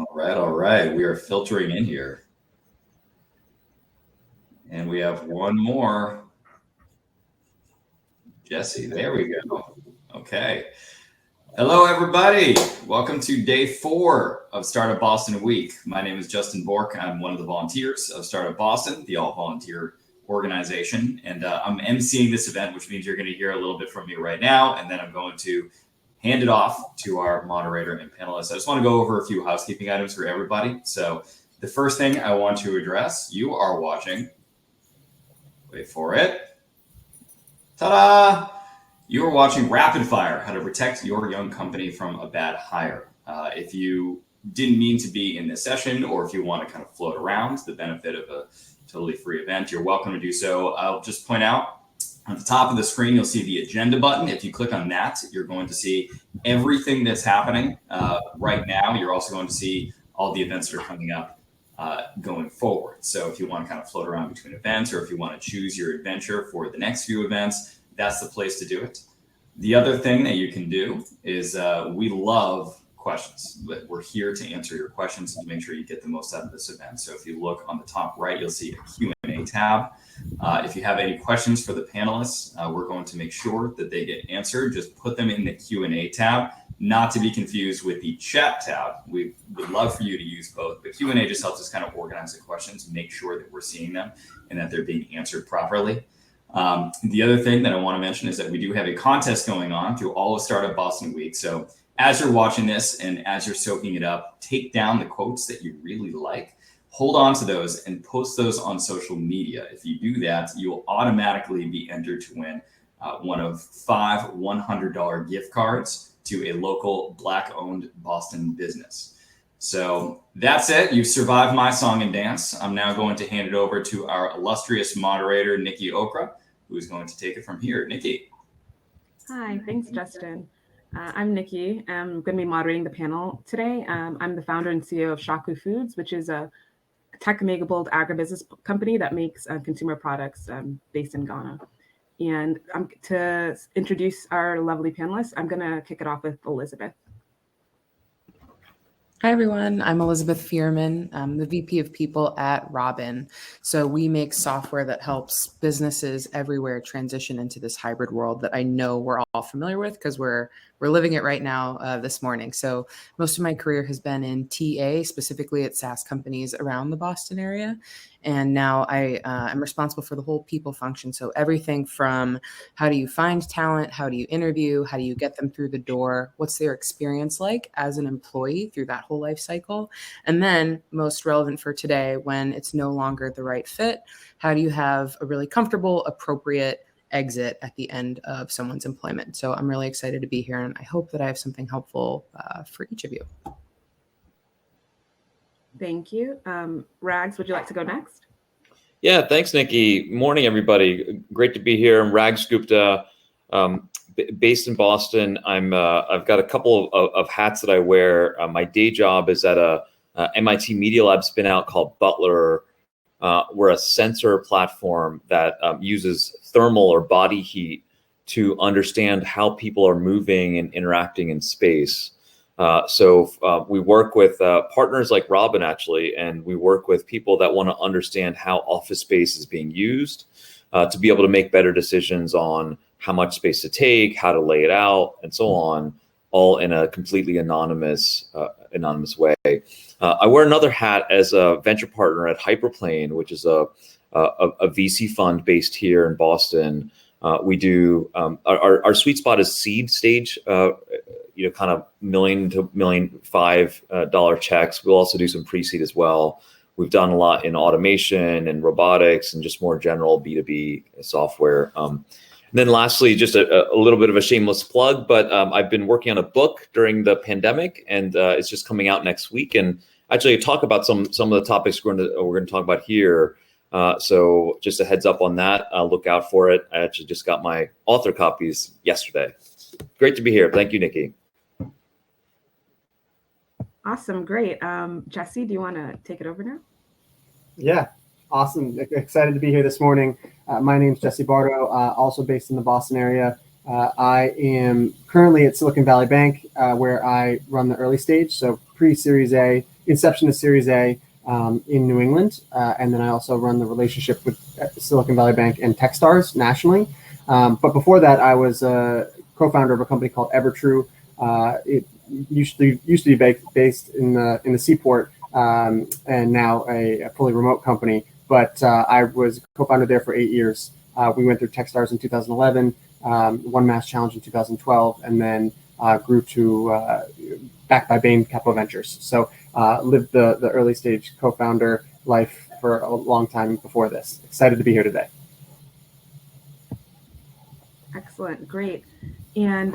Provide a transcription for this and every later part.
All right. We are filtering in here. And we have one more. Jesse, there we go. Okay. Hello, everybody. Welcome to day 4 of Startup Boston Week. My name is Justin Bork. I'm one of the volunteers of Startup Boston, the all-volunteer organization. And I'm emceeing this event, which means you're going to hear a little bit from me right now. And then I'm going to hand it off to our moderator and panelists. I just want to go over a few housekeeping items for everybody. So the first thing I want to address, you are watching, wait for it, ta-da! You are watching Rapid Fire, how to protect your young company from a bad hire. If you didn't mean to be in this session, or if you want to kind of float around the benefit of a totally free event, you're welcome to do so. I'll just point out, at the top of the screen, you'll see the agenda button. If you click on that, you're going to see everything that's happening right now. You're also going to see all the events that are coming up going forward. So if you want to kind of float around between events, or if you want to choose your adventure for the next few events, that's the place to do it. The other thing that you can do is we love questions. We're here to answer your questions and to make sure you get the most out of this event. So if you look on the top right, you'll see a Q&A tab. If you have any questions for the panelists, we're going to make sure that they get answered. Just put them in the Q&A tab, not to be confused with the chat tab. We would love for you to use both, but Q&A just helps us kind of organize the questions, make sure that we're seeing them and that they're being answered properly. The other thing that I want to mention is that we do have a contest going on through all of Startup Boston Week. So as you're watching this and as you're soaking it up, take down the quotes that you really like, hold on to those and post those on social media. If you do that, you will automatically be entered to win one of 5 $100 gift cards to a local Black-owned Boston business. So that's it. You've survived my song and dance. I'm now going to hand it over to our illustrious moderator, Nikki Okra, who is going to take it from here. Nikki. Hi, thanks, Justin. I'm Nikki. I'm going to be moderating the panel today. I'm the founder and CEO of Shaku Foods, which is a tech-enabled agribusiness company that makes consumer products based in Ghana. And to introduce our lovely panelists, I'm going to kick it off with Elizabeth. Hi, everyone. I'm Elizabeth Fearman. I'm the VP of People at Robin. So we make software that helps businesses everywhere transition into this hybrid world that I know we're all familiar with because we're living it right now this morning. So most of my career has been in TA, specifically at SaaS companies around the Boston area. And now I'm responsible for the whole people function. So everything from how do you find talent, how do you interview, how do you get them through the door, what's their experience like as an employee through that whole life cycle. And then most relevant for today, when it's no longer the right fit, how do you have a really comfortable, appropriate exit at the end of someone's employment. So I'm really excited to be here, and I hope that I have something helpful for each of you. Thank you. Rags, would you like to go next? Yeah, thanks, Nikki. Morning, everybody. Great to be here. I'm Rags Gupta, based in Boston. I've got a couple of hats that I wear. My day job is at a MIT Media Lab spin-out called Butler. We're a sensor platform that uses thermal or body heat to understand how people are moving and interacting in space. So we work with partners like Robin, actually, and we work with people that want to understand how office space is being used to be able to make better decisions on how much space to take, how to lay it out, and so on, all in a completely anonymous way. I wear another hat as a venture partner at Hyperplane, which is a VC fund based here in Boston. We do our sweet spot is seed stage, kind of $1 million to $1.5 million checks. We'll also do some pre-seed as well. We've done a lot in automation and robotics and just more general B2B software. And then lastly, just a little bit of a shameless plug, but I've been working on a book during the pandemic, and it's just coming out next week. And actually, I talk about some of the topics we're going to talk about here. So just a heads up on that. Look out for it. I actually just got my author copies yesterday. Great to be here. Thank you, Nikki. Awesome. Great. Jesse, do you want to take it over now? Yeah. Awesome. Excited to be here this morning. My name is Jesse Bardo, also based in the Boston area. I am currently at Silicon Valley Bank, where I run the early stage, so pre-Series A inception to Series A in New England, and then I also run the relationship with Silicon Valley Bank and Techstars nationally. But before that, I was a co-founder of a company called Evertrue. It used to be based in the Seaport, and now a fully remote company. But I was co-founder there for 8 years. We went through Techstars in 2011, won Mass Challenge in 2012, and then grew to backed by Bain Capital Ventures. So lived the early stage co-founder life for a long time before this. Excited to be here today. Excellent, great. And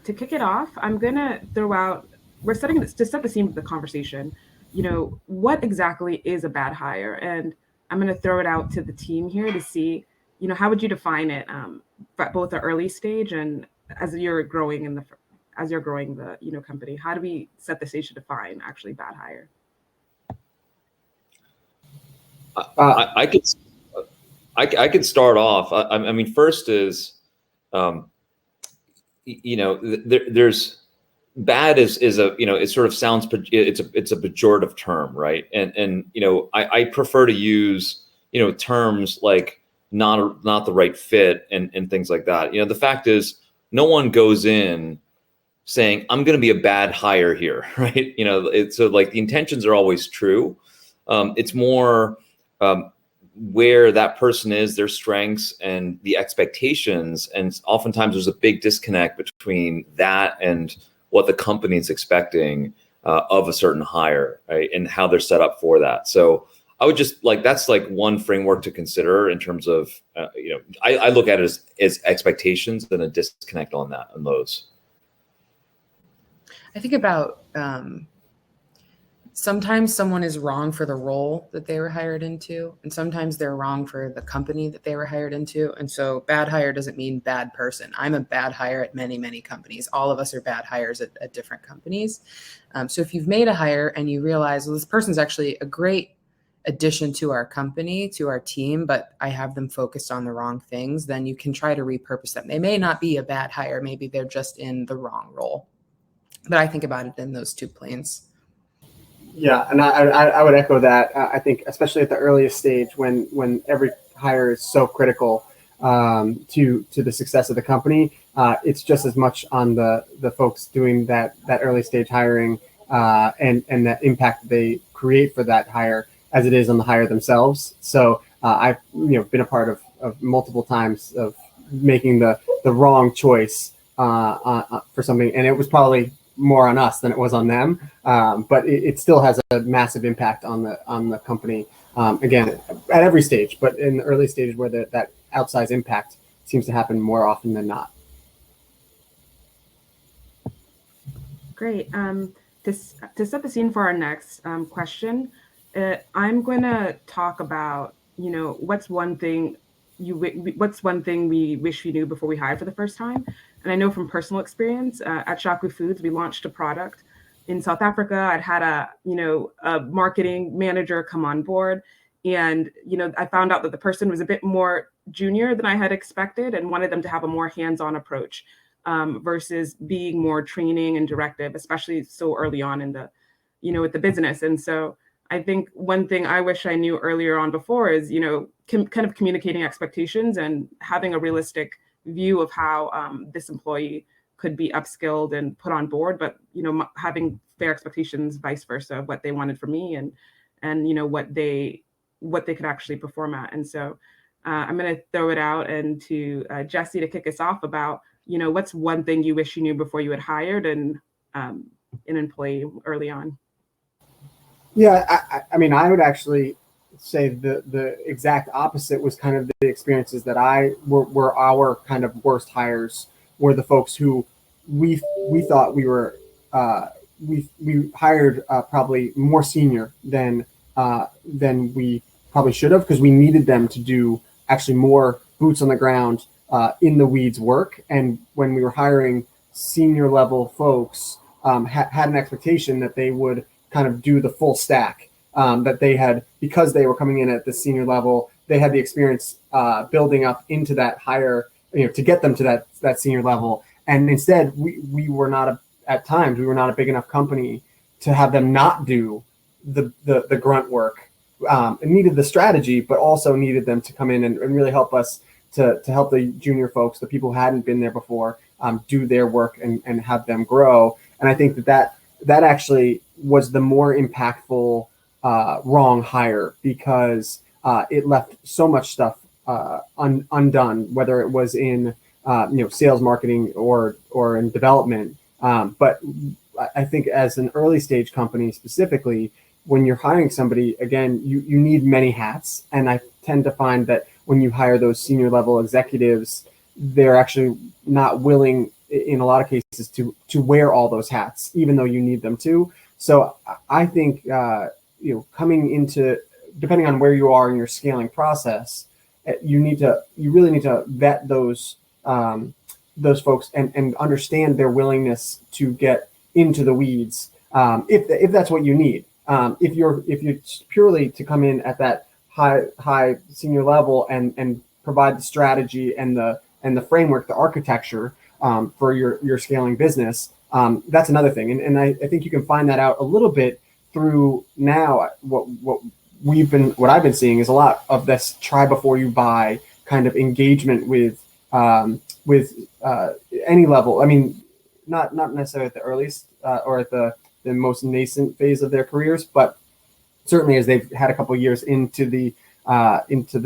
to kick it off, I'm gonna throw out, we're setting this to set the scene of the conversation. What exactly is a bad hire? And I'm gonna throw it out to the team here to see, how would you define it, at both the early stage and as you're growing the company? How do we set the stage to define actually bad hire? I could start off. I mean, first is, there's bad is a, it sort of sounds, it's a pejorative term, right? And I prefer to use, terms like not the right fit and things like that. The fact is, no one goes in saying, I'm going to be a bad hire here, right? So like the intentions are always true. It's more where that person is, their strengths and the expectations. And oftentimes there's a big disconnect between that and what the company is expecting of a certain hire, right? And how they're set up for that. So I would just that's like one framework to consider in terms of, I look at it as expectations and a disconnect on those. I think about sometimes someone is wrong for the role that they were hired into, and sometimes they're wrong for the company that they were hired into. And so bad hire doesn't mean bad person. I'm a bad hire at many, many companies. All of us are bad hires at different companies. So if you've made a hire and you realize, well, this person's actually a great addition to our company, to our team, but I have them focused on the wrong things, then you can try to repurpose them. They may not be a bad hire. Maybe they're just in the wrong role. But I think about it in those two planes. Yeah, and I would echo that. I think especially at the earliest stage when every hire is so critical to the success of the company, it's just as much on the folks doing that early stage hiring and that impact they create for that hire as it is on the hire themselves. So I've been a part of multiple times of making the wrong choice for something, and it was probably more on us than it was on them, but it still has a massive impact on the company. Again, at every stage, but in the early stages where that outsized impact seems to happen more often than not. Great. To set the scene for our next question, I'm going to talk about, what's one thing we wish we knew before we hired for the first time. And I know from personal experience at Shaku Foods, we launched a product in South Africa. I'd had a marketing manager come on board, and I found out that the person was a bit more junior than I had expected, and wanted them to have a more hands-on approach versus being more training and directive, especially so early on in the, with the business. And so I think one thing I wish I knew earlier on before is, kind of communicating expectations and having a realistic view of how this employee could be upskilled and put on board, but having fair expectations, vice versa, of what they wanted from me and what they could actually perform at. And so I'm going to throw it out and to Jesse to kick us off about what's one thing you wish you knew before you had hired an employee early on. Yeah, I mean, I would actually say the exact opposite was kind of the experiences that were our kind of worst hires, were the folks who we thought we were we hired probably more senior than we probably should have, because we needed them to do actually more boots on the ground in the weeds work. And when we were hiring senior level folks, had an expectation that they would kind of do the full stack, that they had, because they were coming in at the senior level, they had the experience building up into that higher, to get them to that senior level. And instead, we were not at times we were not a big enough company to have them not do the grunt work, needed the strategy, but also needed them to come in and really help us to help the junior folks, the people who hadn't been there before, do their work and have them grow. And I think that actually was the more impactful wrong hire, because it left so much stuff undone, whether it was in sales, marketing, or in development. But I think as an early stage company specifically, when you're hiring somebody, again, you need many hats. And I tend to find that when you hire those senior level executives, they're actually not willing in a lot of cases to wear all those hats, even though you need them to. So I think, coming into, depending on where you are in your scaling process, you really need to vet those folks and understand their willingness to get into the weeds, if that's what you need. If you're purely to come in at that high senior level and provide the strategy and the framework, the architecture for your scaling business, that's another thing. And I think you can find that out a little bit through now. What I've been seeing is a lot of this try before you buy kind of engagement with any level. I mean, not necessarily at the earliest or at the most nascent phase of their careers, but certainly as they've had a couple of years into the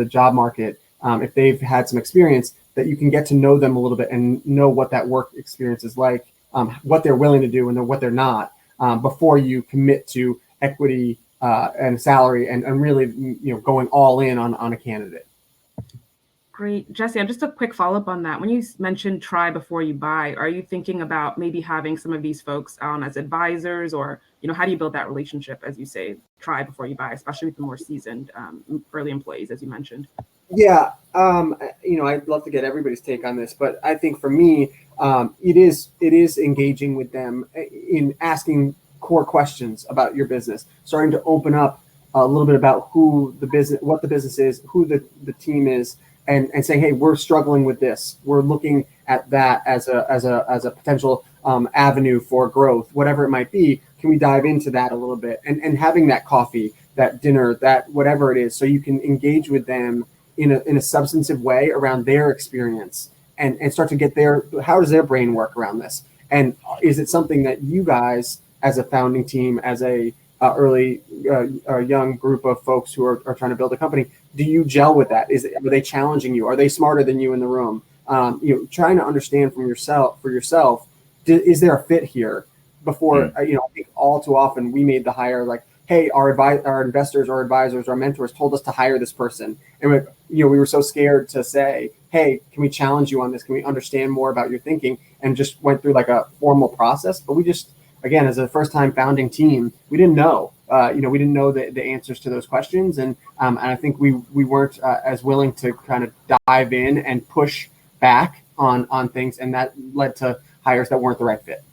job market, if they've had some experience, that you can get to know them a little bit and know what that work experience is like, what they're willing to do and what they're not, before you commit to equity and salary and really going all in on a candidate. Great. Jesse, just a quick follow-up on that. When you mentioned try before you buy, are you thinking about maybe having some of these folks on as advisors, or, how do you build that relationship, as you say, try before you buy, especially with the more seasoned early employees, as you mentioned? Yeah. I'd love to get everybody's take on this, but I think for me, it is engaging with them in asking core questions about your business, starting to open up a little bit about what the business is, who the team is, and saying, hey, we're struggling with this. We're looking at that as a potential avenue for growth, whatever it might be. Can we dive into that a little bit? And having that coffee, that dinner, that whatever it is, so you can engage with them in a substantive way around their experience and start to get how does their brain work around this? And is it something that you guys, as a founding team, as a early young group of folks who are trying to build a company, do you gel with that? Are they challenging you? Are they smarter than you in the room? Trying to understand for yourself, is there a fit here? Before, I think all too often we made the hire like, hey, our investors, our advisors, our mentors told us to hire this person. And we were so scared to say, hey, can we challenge you on this? Can we understand more about your thinking? And just went through like a formal process. But we just, again, as a first-time founding team, we didn't know. We didn't know the answers to those questions, and I think we weren't as willing to kind of dive in and push back on things, and that led to hires that weren't the right fit.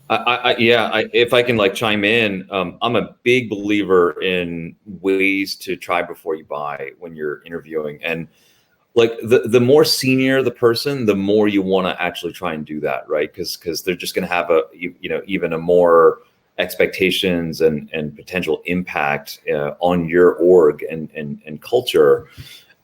If I can chime in, I'm a big believer in ways to try before you buy when you're interviewing, and the more senior the person, the more you want to actually try and do that, right? Because they're just going to have even a more expectations and potential impact on your org and culture.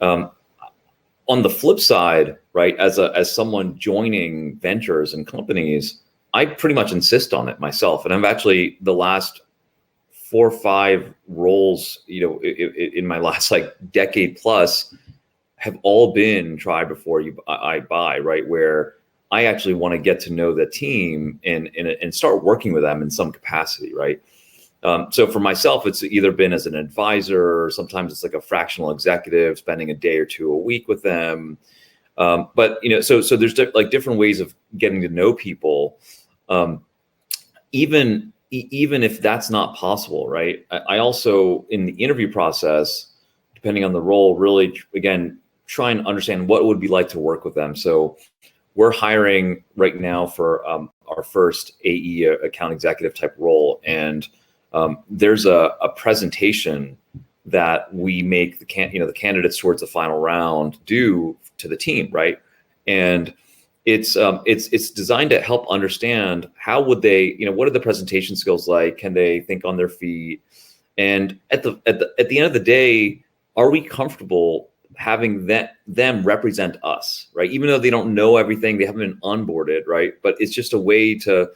On the flip side, right, as someone joining ventures and companies, I pretty much insist on it myself. And I've actually, the last 4 or 5 roles, in my last decade plus, have all been try before I buy, right? Where I actually want to get to know the team and start working with them in some capacity, right? So for myself, it's either been as an advisor, or sometimes it's like a fractional executive, spending a day or 2 a week with them. But so there's different ways of getting to know people. Even if that's not possible, right? I also, in the interview process, depending on the role, really, again, try and understand what it would be like to work with them. So we're hiring right now for our first AE, account executive type role. And there's a presentation that we make the candidates towards the final round do to the team, right? And it's designed to help understand how would they, what are the presentation skills like? Can they think on their feet? And at the end of the day, are we comfortable having them represent us, right? Even though they don't know everything, they haven't been onboarded, right? But it's just a way to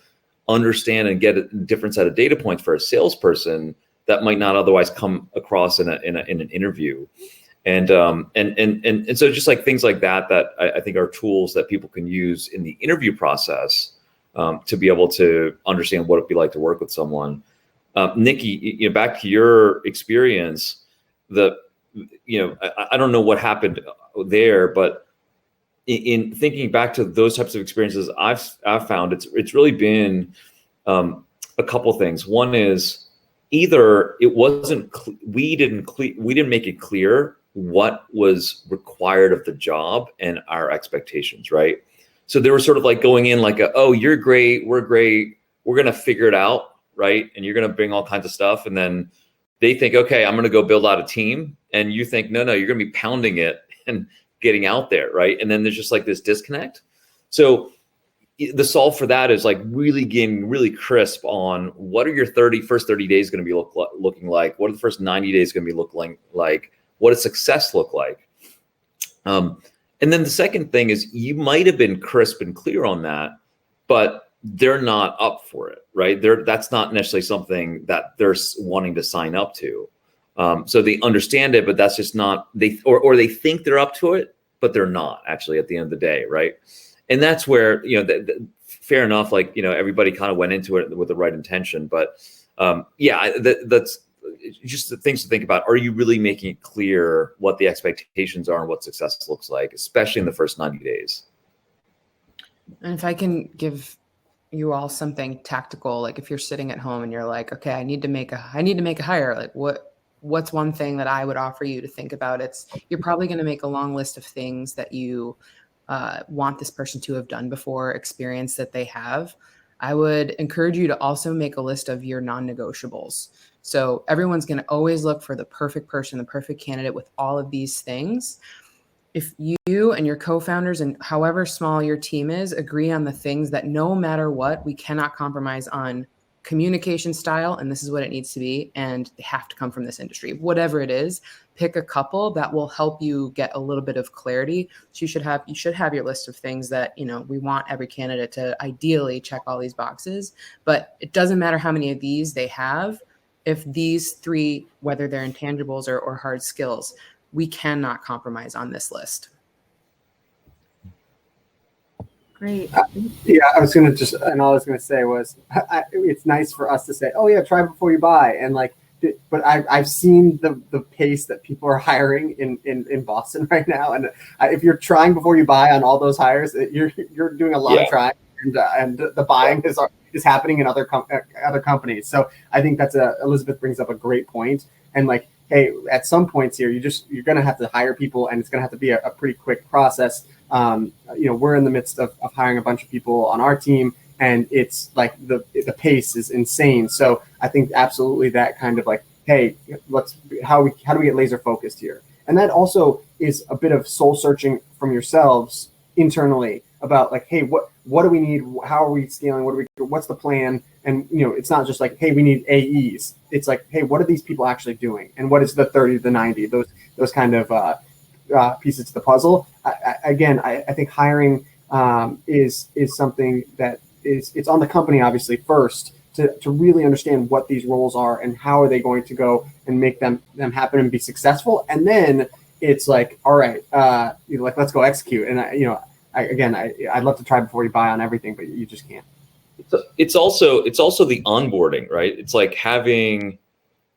understand and get a different set of data points for a salesperson that might not otherwise come across in an interview. And so just like things like that I think are tools that people can use in the interview process to be able to understand what it'd be like to work with someone. Nikki, back to your experience, I don't know what happened there, but in thinking back to those types of experiences, I've found it's really been a couple things. One is either it wasn't we didn't make it clear what was required of the job and our expectations, right? So they were sort of like going in like, oh, you're great, we're great, we're gonna figure it out, right? And you're gonna bring all kinds of stuff, and then they think, okay, I'm going to go build out a team. And you think, no, you're going to be pounding it and getting out there, right? And then there's just like this disconnect. So the solve for that is like really getting really crisp on what are your first 30 days going to be looking like? What are the first 90 days going to be looking like? What does success look like? And then the second thing is you might have been crisp and clear on that, but they're not up for it, right? That's not necessarily something that they're wanting to sign up to. So they understand it, but that's just not or they think they're up to it, but they're not actually at the end of the day, right? And that's where fair enough. Like everybody kind of went into it with the right intention, but that's just the things to think about. Are you really making it clear what the expectations are and what success looks like, especially in the first 90 days? And if I can give you all something tactical, like if you're sitting at home and you're like, okay, I need to make a hire, like what's one thing that I would offer you to think about? You're probably going to make a long list of things that you want this person to have done before, experience that they have. I would encourage you to also make a list of your non-negotiables. So everyone's going to always look for the perfect person, the perfect candidate with all of these things. If you and your co-founders and however small your team is agree on the things that no matter what, we cannot compromise on communication style, and this is what it needs to be, and they have to come from this industry. Whatever it is, pick a couple that will help you get a little bit of clarity. So you should have your list of things that, we want every candidate to ideally check all these boxes, but it doesn't matter how many of these they have. If these three, whether they're intangibles or hard skills, we cannot compromise on this list. Great. Yeah, I was going to say was it's nice for us to say, oh yeah, try before you buy. And but I've seen the pace that people are hiring in Boston right now. And if you're trying before you buy on all those hires, you're doing a lot of trying, and the buying is happening in other companies. So I think Elizabeth brings up a great point. And hey, at some points here, you're going to have to hire people, and it's going to have to be a pretty quick process. We're in the midst of hiring a bunch of people on our team, and it's the pace is insane. So I think absolutely that kind of hey, how do we get laser focused here? And that also is a bit of soul searching from yourselves internally about hey, what do we need? How are we scaling? What's the plan? And it's not just hey, we need AEs. It's hey, what are these people actually doing? And what is the 30 to the 90? Those kind of pieces to the puzzle. I think hiring is something that it's on the company obviously first to really understand what these roles are and how are they going to go and make them happen and be successful. And then it's all right, let's go execute. And I'd love to try before you buy on everything, but you just can't. It's also the onboarding, right? It's having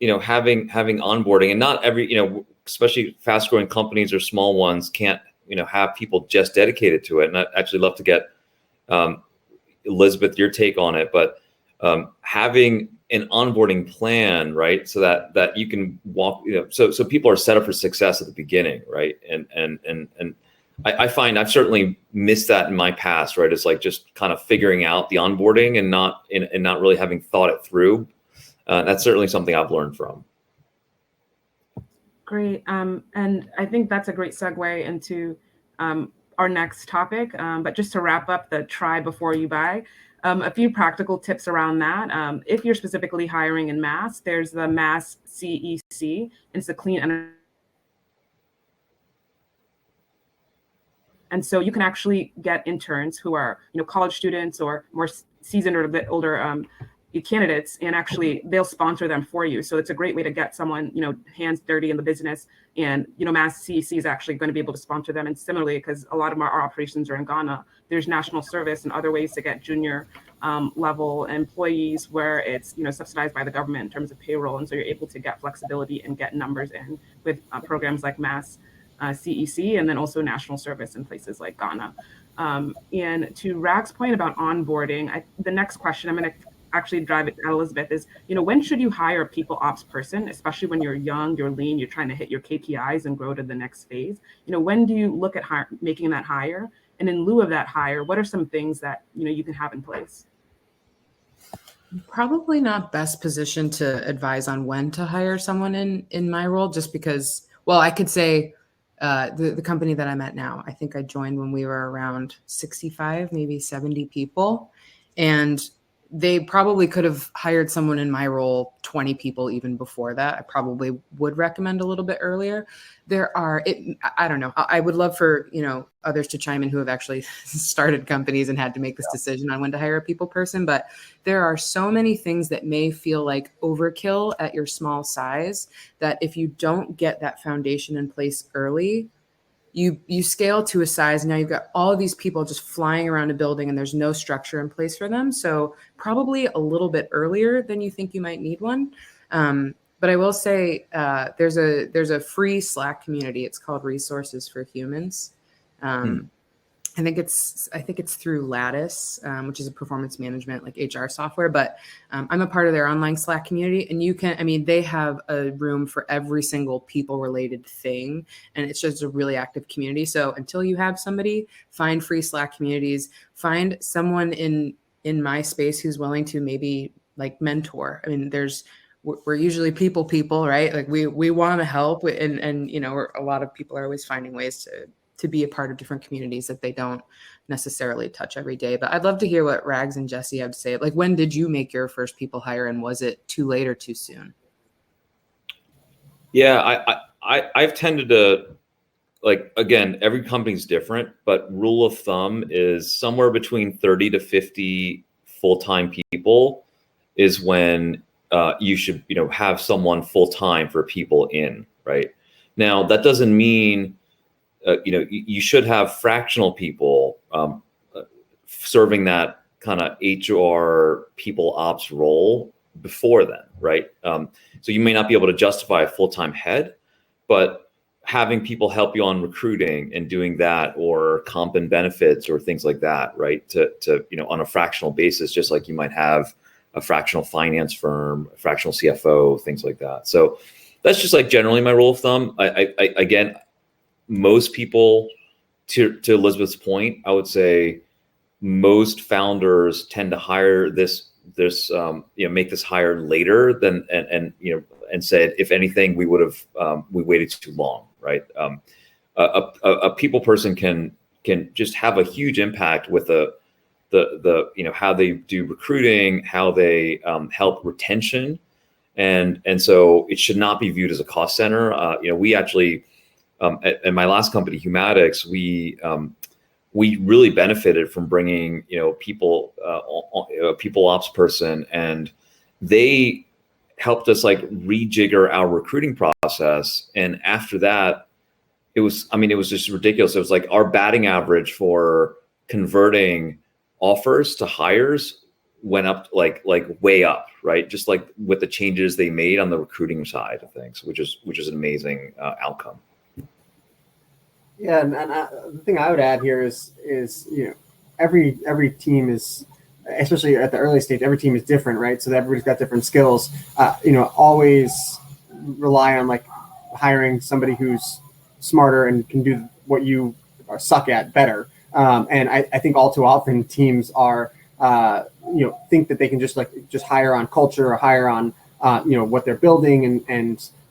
onboarding, and not every, especially fast growing companies or small ones can't, have people just dedicated to it. And I'd actually love to get Elizabeth, your take on it, but having an onboarding plan, right? So that you can walk, so people are set up for success at the beginning, right? And I find I've certainly missed that in my past, right? It's just kind of figuring out the onboarding and not really having thought it through. That's certainly something I've learned from. Great. And I think that's a great segue into our next topic. But just to wrap up the try before you buy, a few practical tips around that. If you're specifically hiring in mass, there's the mass CEC. It's the clean energy. And so you can actually get interns who are, college students or more seasoned or a bit older candidates, and actually they'll sponsor them for you. So it's a great way to get someone, hands dirty in the business. And, Mass CEC is actually going to be able to sponsor them. And similarly, because a lot of our operations are in Ghana, there's national service and other ways to get junior level employees where it's, subsidized by the government in terms of payroll. And so you're able to get flexibility and get numbers in with programs like Mass CEC, and then also national service in places like Ghana. And to Rag's point about onboarding, the next question I'm going to actually drive it at Elizabeth is, when should you hire a people ops person, especially when you're young, you're lean, you're trying to hit your KPIs and grow to the next phase? When do you look at making that hire? And in lieu of that hire, what are some things that, you can have in place? Probably not best positioned to advise on when to hire someone in my role, just because, well, I could say, the company that I'm at now, I think I joined when we were around 65, maybe 70 people. And they probably could have hired someone in my role, 20 people even before that. I probably would recommend a little bit earlier. I don't know. I would love for, others to chime in who have actually started companies and had to make this decision on when to hire a people person. But there are so many things that may feel like overkill at your small size that if you don't get that foundation in place early, you scale to a size. Now you've got all of these people just flying around a building and there's no structure in place for them. So probably a little bit earlier than you think you might need one. But I will say there's a free Slack community. It's called Resources for Humans. I think it's through Lattice, which is a performance management like HR software. But I'm a part of their online Slack community, and they have a room for every single people related thing, and it's just a really active community. So until you have somebody, find free Slack communities, find someone in my space who's willing to maybe like mentor. I mean, we're usually people, right? Like we want to help, and a lot of people are always finding ways to be a part of different communities that they don't necessarily touch every day. But I'd love to hear what Rags and Jesse have to say. Like, when did you make your first people hire, and was it too late or too soon? Yeah, I've tended to, like, again, every company's different, but rule of thumb is somewhere between 30 to 50 full-time people is when you should, have someone full-time for people in, right? Now, that doesn't mean you should have fractional people serving that kind of HR people ops role before then, right? So you may not be able to justify a full-time head, but having people help you on recruiting and doing that, or comp and benefits or things like that, right? To on a fractional basis, just like you might have a fractional finance firm, a fractional CFO, things like that. So that's just like generally my rule of thumb. I again, most people, to Elizabeth's point, I would say most founders tend to hire this make this hire later than and said, if anything, we would have we waited too long, right? A people person can just have a huge impact with the how they do recruiting, how they help retention, and so it should not be viewed as a cost center. We actually. At my last company, Humatics, we really benefited from bringing a people ops person, and they helped us like rejigger our recruiting process. And after that, it was just ridiculous. It was like our batting average for converting offers to hires went up like way up, right? Just like with the changes they made on the recruiting side of things, which is an amazing outcome. Yeah, and the thing I would add here is every team is, especially at the early stage, every team is different, right? So that everybody's got different skills. Always rely on like hiring somebody who's smarter and can do what you suck at better. And I think all too often teams are think that they can just hire on culture or hire on what they're building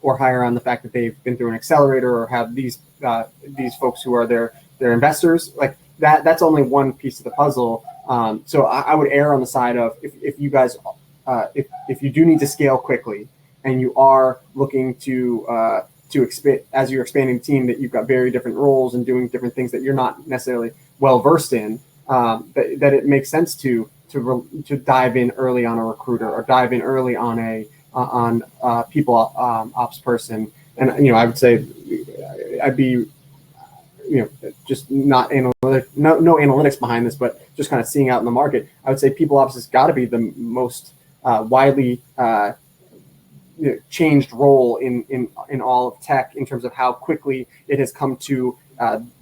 or hire on the fact that they've been through an accelerator or have these folks who are their their investors. Like that's only one piece of the puzzle. So I would err on the side of if you guys, if you do need to scale quickly and you are looking to expand as you're expanding the team, that you've got very different roles and doing different things that you're not necessarily well versed in, that it makes sense to dive in early on a recruiter or dive in early on a people ops person. And I would say I'd be just not analytic, no analytics behind this, but just kind of seeing out in the market. I would say people ops has got to be the most widely changed role in all of tech in terms of how quickly it has come to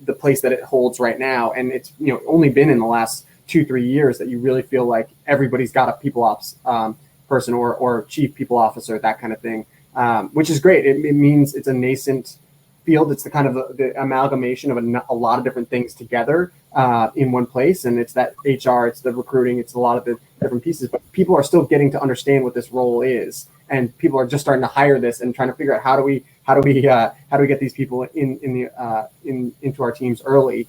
the place that it holds right now. And it's only been in the last 2-3 years that you really feel like everybody's got a people ops person or chief people officer, that kind of thing, which is great. It means it's a nascent field. It's the kind of the amalgamation of a lot of different things together in one place. And it's that HR, it's the recruiting, it's a lot of the different pieces, but people are still getting to understand what this role is. And people are just starting to hire this and trying to figure out how do we get these people into our teams early.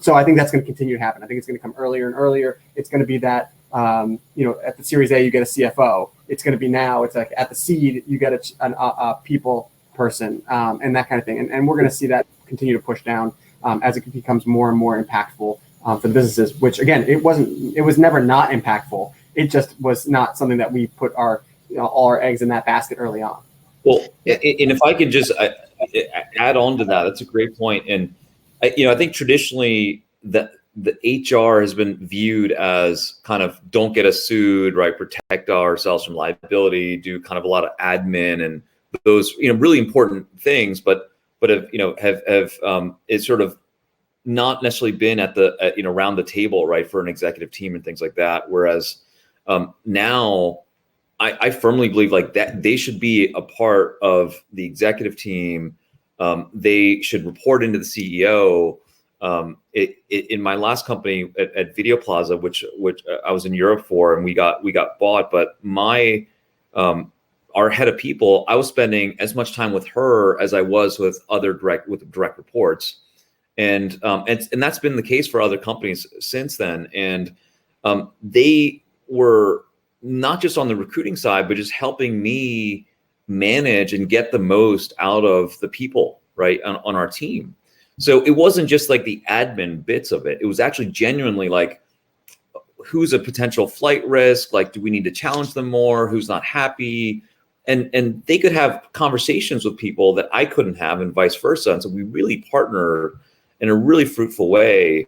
So I think that's going to continue to happen. I think it's going to come earlier and earlier. It's going to be that at the Series A you get a CFO. It's going to be now. It's like at the seed you get a people person and that kind of thing. And we're going to see that continue to push down as it becomes more and more impactful for the businesses. Which again, it was never not impactful. It just was not something that we put all our eggs in that basket early on. Well, and if I could just add on to that, that's a great point. And I think traditionally the HR has been viewed as kind of don't get us sued, right? Protect ourselves from liability, do kind of a lot of admin and those really important things, but have it's sort of not necessarily been at the around the table, right, for an executive team and things like that. Whereas now I firmly believe like that they should be a part of the executive team. They should report into the CEO. In my last company at Video Plaza, which I was in Europe for, and we got bought, but our head of people, I was spending as much time with her as I was with direct reports, and that's been the case for other companies since then. And they were not just on the recruiting side, but just helping me manage and get the most out of the people, right, on our team. So it wasn't just like the admin bits of it. It was actually genuinely like, who's a potential flight risk? Like, do we need to challenge them more? Who's not happy? And they could have conversations with people that I couldn't have, and vice versa. And so we really partnered in a really fruitful way,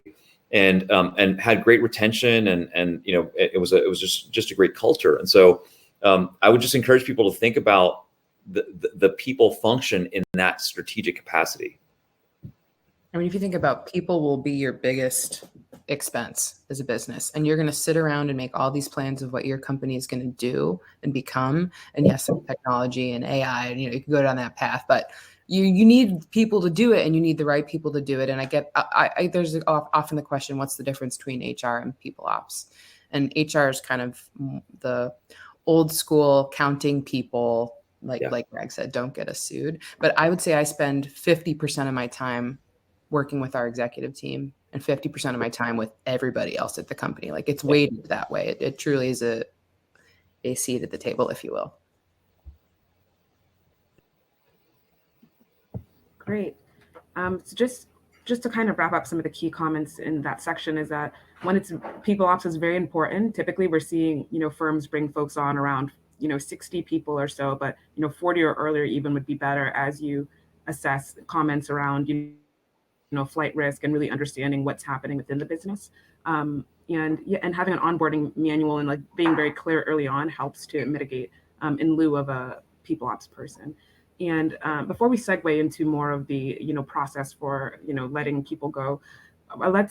and had great retention, and it was just a great culture. And so I would just encourage people to think about the people function in that strategic capacity. I mean, if you think about people will be your biggest expense as a business, and you're going to sit around and make all these plans of what your company is going to do and become. And yes, technology and AI, and you can go down that path, but you need people to do it, and you need the right people to do it. And there's often the question, what's the difference between HR and people ops? And HR is kind of the old school counting people, like Greg said, don't get us sued. But I would say I spend 50% of my time working with our executive team and 50% of my time with everybody else at the company. Like it's weighted that way. It truly is a seat at the table, if you will. Great. So just to kind of wrap up some of the key comments in that section is that when it's people ops is very important. Typically we're seeing, firms bring folks on around, 60 people or so, but, 40 or earlier even would be better as you assess comments around, flight risk and really understanding what's happening within the business. And having an onboarding manual and like being very clear early on helps to mitigate in lieu of a people ops person. And before we segue into more of the process for letting people go, I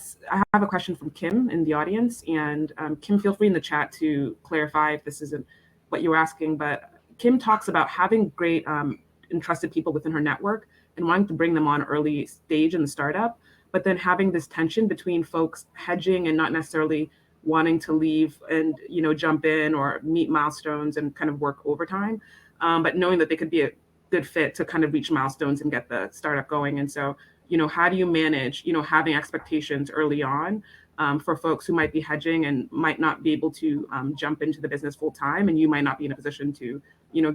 have a question from Kim in the audience, and Kim, feel free in the chat to clarify if this isn't what you were asking. But Kim talks about having great and trusted people within her network and wanting to bring them on early stage in the startup, but then having this tension between folks hedging and not necessarily wanting to leave and jump in or meet milestones and kind of work overtime, but knowing that they could be a good fit to kind of reach milestones and get the startup going. And so how do you manage, having expectations early on for folks who might be hedging and might not be able to jump into the business full time, and you might not be in a position to,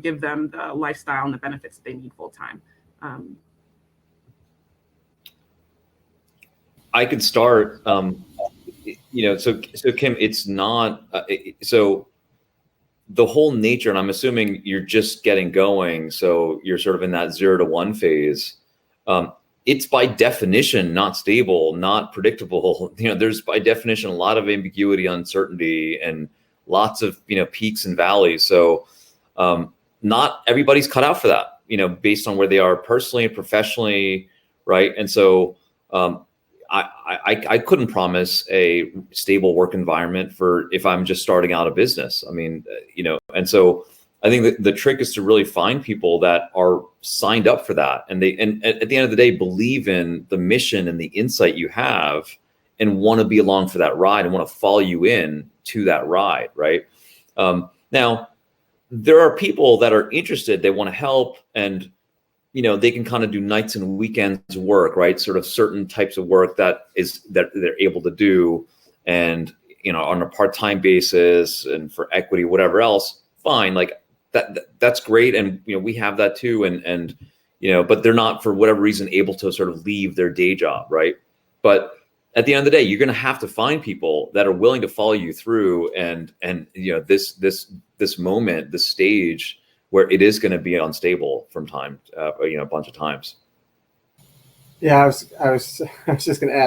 give them the lifestyle and the benefits that they need full time. I could start. So Kim, it's not so the whole nature, and I'm assuming you're just getting going, so you're sort of in that 0 to 1 phase. It's by definition not stable, not predictable. There's by definition a lot of ambiguity, uncertainty, and lots of peaks and valleys. So not everybody's cut out for that, based on where they are personally and professionally, right? And so I couldn't promise a stable work environment for if I'm just starting out a business. I mean, and so I think that the trick is to really find people that are signed up for that, and at the end of the day believe in the mission and the insight you have, and want to be along for that ride and want to follow you in to that ride, right? Now, there are people that are interested; they want to help, and they can kind of do nights and weekends work, right? Sort of certain types of work that they're able to do, and on a part-time basis and for equity, whatever else, fine. Like that's great, and we have that too, and but they're not for whatever reason able to sort of leave their day job, right? But at the end of the day, you're going to have to find people that are willing to follow you through, and this moment, this stage, where it is going to be unstable from time, a bunch of times. Yeah, I was just going to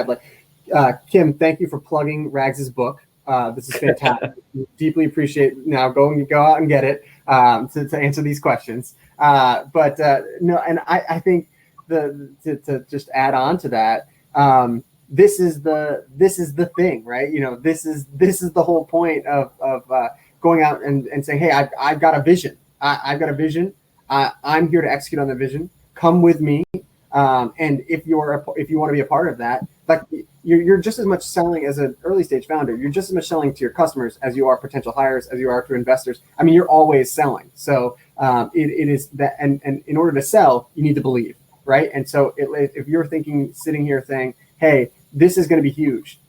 add, Kim, thank you for plugging Rags's book. This is fantastic. Deeply appreciate. Now go out and get it to answer these questions. But no, and I think to just add on to that, this is the thing, right? This is the whole point of going out and saying, hey, I've got a vision. I've got a vision. I'm here to execute on the vision. Come with me. And if you want to be a part of that, like you're just as much selling as an early stage founder. You're just as much selling to your customers as you are potential hires, as you are to investors. I mean, you're always selling. So it is that, and in order to sell, you need to believe, right? And so if you're sitting here saying, hey, this is going to be huge.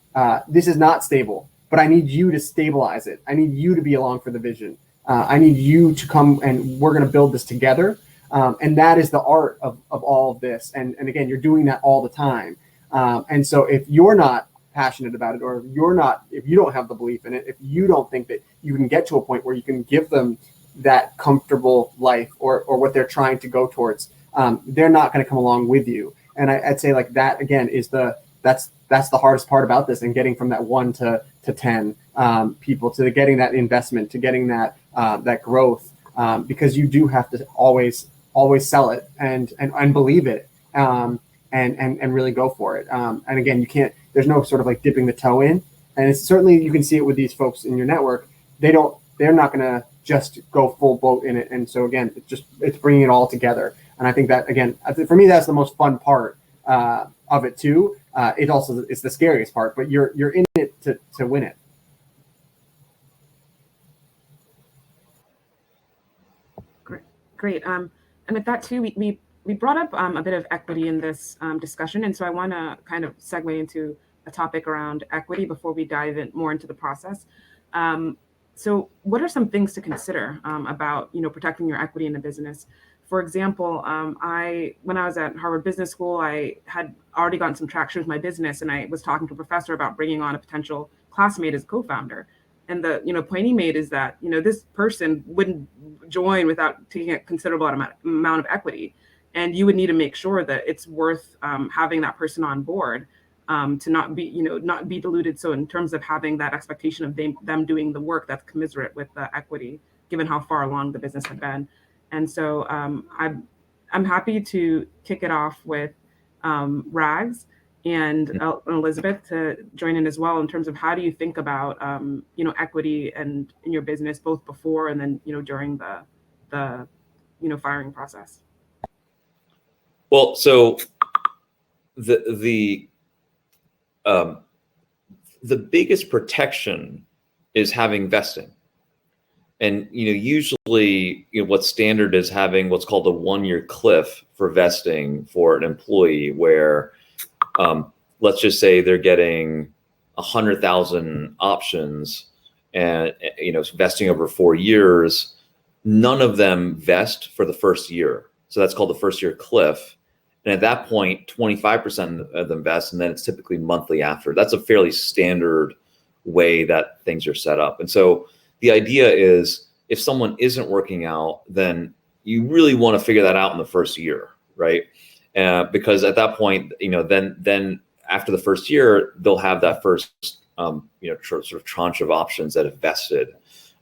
This is not stable, but I need you to stabilize it. I need you to be along for the vision. I need you to come, and we're going to build this together. And that is the art of all of this. And again, you're doing that all the time. And so if you're not passionate about it, or if you don't have the belief in it, if you don't think that you can get to a point where you can give them that comfortable life or what they're trying to go towards, they're not going to come along with you. And I'd say like that again is that's the hardest part about this, and getting from that 1 to 10 people to getting that investment, to getting that growth, because you do have to always sell it and believe it, and really go for it. And again, there's no sort of like dipping the toe in, and it's certainly, you can see it with these folks in your network. They're not going to just go full boat in it. And so again, it's bringing it all together. And I think that, again, for me, that's the most fun part of it too. It's the scariest part, but you're in it to win it. Great. And with that too, we brought up a bit of equity in this discussion. And so I want to kind of segue into a topic around equity before we dive more into the process. So what are some things to consider about, protecting your equity in a business? For example, when I was at Harvard Business School, I had already gotten some traction with my business, and I was talking to a professor about bringing on a potential classmate as co-founder. And the point he made is that this person wouldn't join without taking a considerable amount of equity, and you would need to make sure that it's worth having that person on board to not be diluted. So in terms of having that expectation of them doing the work that's commensurate with the equity, given how far along the business had been. And so I'm happy to kick it off with Rags and Elizabeth to join in as well in terms of how do you think about equity and in your business, both before and then during the firing process. Well, so the biggest protection is having vesting. And usually, what's standard is having what's called a 1-year cliff for vesting for an employee, where let's just say they're getting 100,000 options and, vesting over 4 years, none of them vest for the first year. So that's called the first year cliff. And at that point, 25% of them vest, and then it's typically monthly after. That's a fairly standard way that things are set up. And so the idea is, if someone isn't working out, then you really want to figure that out in the first year, right? Because at that point, then after the first year, they'll have that first, sort of tranche of options that have vested.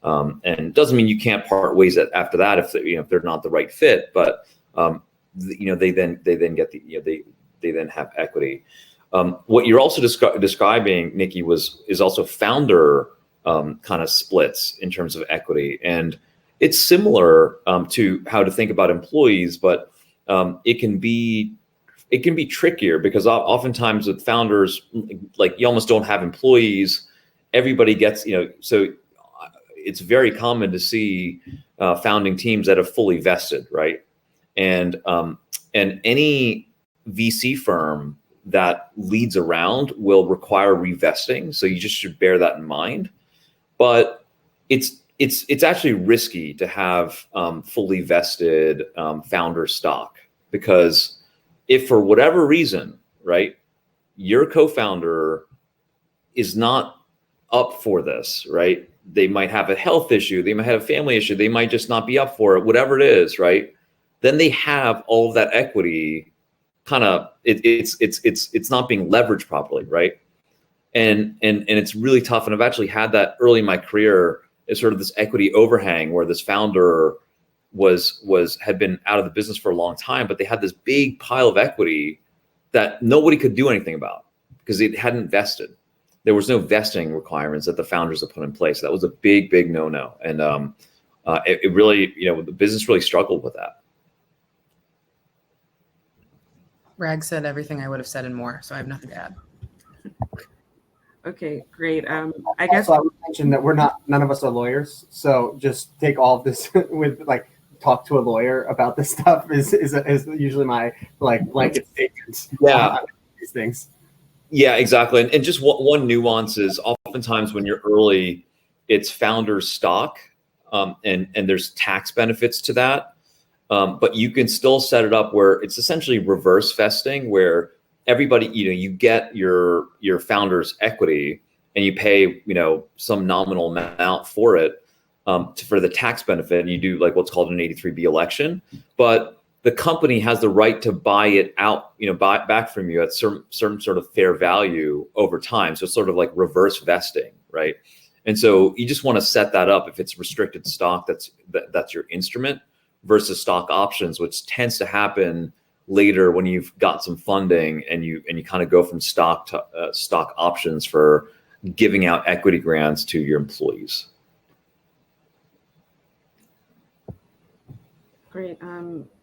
And it doesn't mean you can't part ways after that if they're not the right fit, but they then get they then have equity. What you're also describing, Nikki, is also founder kind of splits in terms of equity, and it's similar to how to think about employees, but it can be trickier because oftentimes with founders, like, you almost don't have employees. Everybody gets, so it's very common to see founding teams that have fully vested, right? And any VC firm that leads around will require revesting, so you just should bear that in mind. But it's actually risky to have fully vested founder stock, because if for whatever reason, right, your co-founder is not up for this, right? They might have a health issue, they might have a family issue, they might just not be up for it, whatever it is, right? Then they have all of that equity kind of, it's not being leveraged properly, right? And it's really tough. And I've actually had that early in my career, is sort of this equity overhang where this founder had been out of the business for a long time, but they had this big pile of equity that nobody could do anything about because it hadn't vested. There was no vesting requirements that the founders had put in place. That was a big, big no-no. And it really, the business really struggled with that. Rag said everything I would have said and more, so I have nothing to add. Okay, great. I guess Also, I would mention that none of us are lawyers, so just take all of this with talk to a lawyer about this stuff is usually my blanket statement. Yeah, these things. Yeah, exactly. And just one nuance is, oftentimes when you're early, it's founder stock, and there's tax benefits to that. But you can still set it up where it's essentially reverse vesting, where everybody, you get your founder's equity and you pay, some nominal amount for it, for the tax benefit, and you do what's called an 83B election. But the company has the right to buy it out, buy it back from you at some sort of fair value over time. So it's sort of like reverse vesting, right? And so you just want to set that up if it's restricted stock, that's your instrument, versus stock options, which tends to happen later when you've got some funding and you kind of go from stock to stock options for giving out equity grants to your employees. great.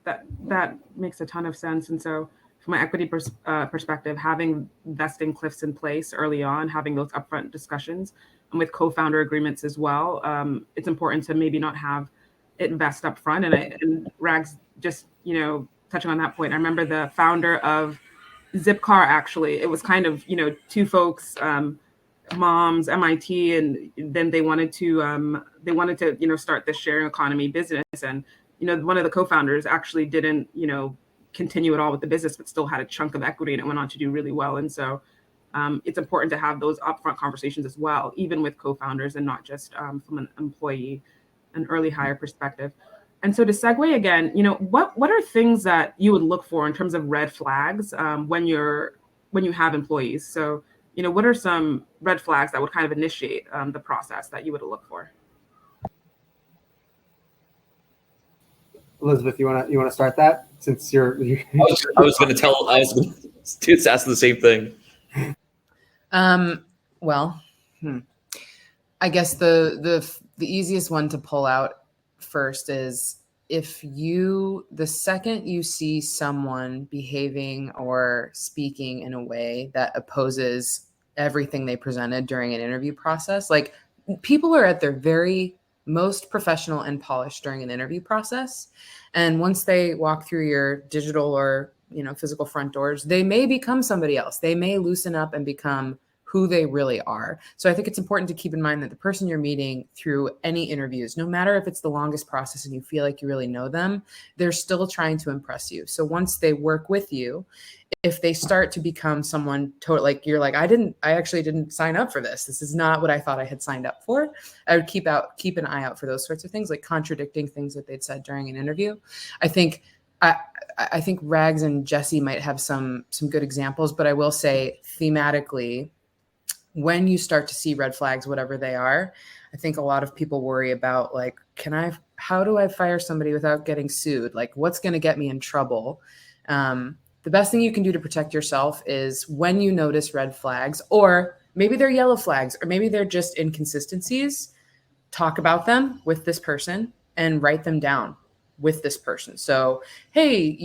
That makes a ton of sense. And so from an equity perspective, having vesting cliffs in place early on, having those upfront discussions, and with co-founder agreements as well, it's important to maybe not have it vest up front. And Rags, just touching on that point, I remember the founder of Zipcar, actually, it was kind of two folks, moms, MIT, and then they wanted to start this sharing economy business. And one of the co-founders actually didn't continue at all with the business, but still had a chunk of equity, and it went on to do really well. And so it's important to have those upfront conversations as well, even with co-founders, and not just from an early hire perspective. And so to segue again, what are things that you would look for in terms of red flags when you have employees? So, what are some red flags that would kind of initiate the process that you would look for? Elizabeth, you want to start that, since you're I was going to ask the same thing. Well, I guess the easiest one to pull out first is, the second you see someone behaving or speaking in a way that opposes everything they presented during an interview process, people are at their very most professional and polished during an interview process. And once they walk through your digital or physical front doors, they may become somebody else. They may loosen up and become who they really are. So I think it's important to keep in mind that the person you're meeting through any interviews, no matter if it's the longest process and you feel like you really know them, they're still trying to impress you. So once they work with you, if they start to become someone like you're like, I actually didn't sign up for this. This is not what I thought I had signed up for. I would keep an eye out for those sorts of things, like contradicting things that they'd said during an interview. I think Rags and Jesse might have some good examples, but I will say thematically, when you start to see red flags, whatever they are, I think a lot of people worry about like, how do I fire somebody without getting sued? Like, what's going to get me in trouble? The best thing you can do to protect yourself is when you notice red flags, or maybe they're yellow flags, or maybe they're just inconsistencies, talk about them with this person and write them down with this person. So, hey,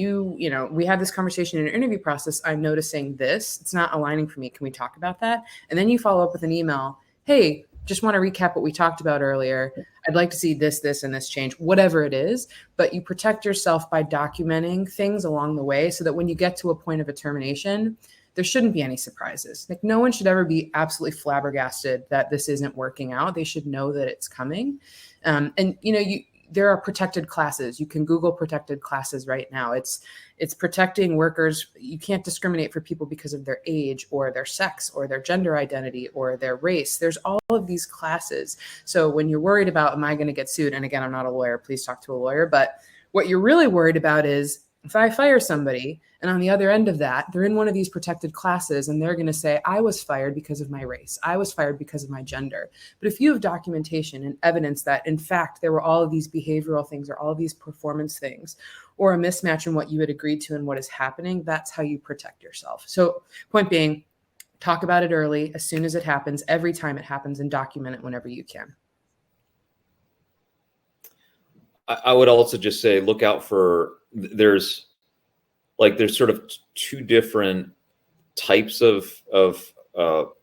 we had this conversation in an interview process. I'm noticing this. It's not aligning for me. Can we talk about that? And then you follow up with an email. Hey, just want to recap what we talked about earlier. I'd like to see this, and this change, whatever it is. But you protect yourself by documenting things along the way so that when you get to a point of a termination, there shouldn't be any surprises. Like, no one should ever be absolutely flabbergasted that this isn't working out. They should know that it's coming. There are protected classes. You can Google protected classes right now. It's protecting workers. You can't discriminate for people because of their age or their sex or their gender identity or their race. There's all of these classes. So when you're worried about, am I going to get sued? And again, I'm not a lawyer. Please talk to a lawyer. But what you're really worried about is, if I fire somebody and on the other end of that, they're in one of these protected classes and they're going to say, I was fired because of my race. I was fired because of my gender. But if you have documentation and evidence that, in fact, there were all of these behavioral things or all of these performance things or a mismatch in what you had agreed to and what is happening, that's how you protect yourself. So point being, talk about it early, as soon as it happens, every time it happens, and document it whenever you can. I would also just say, look out for, there's sort of two different types of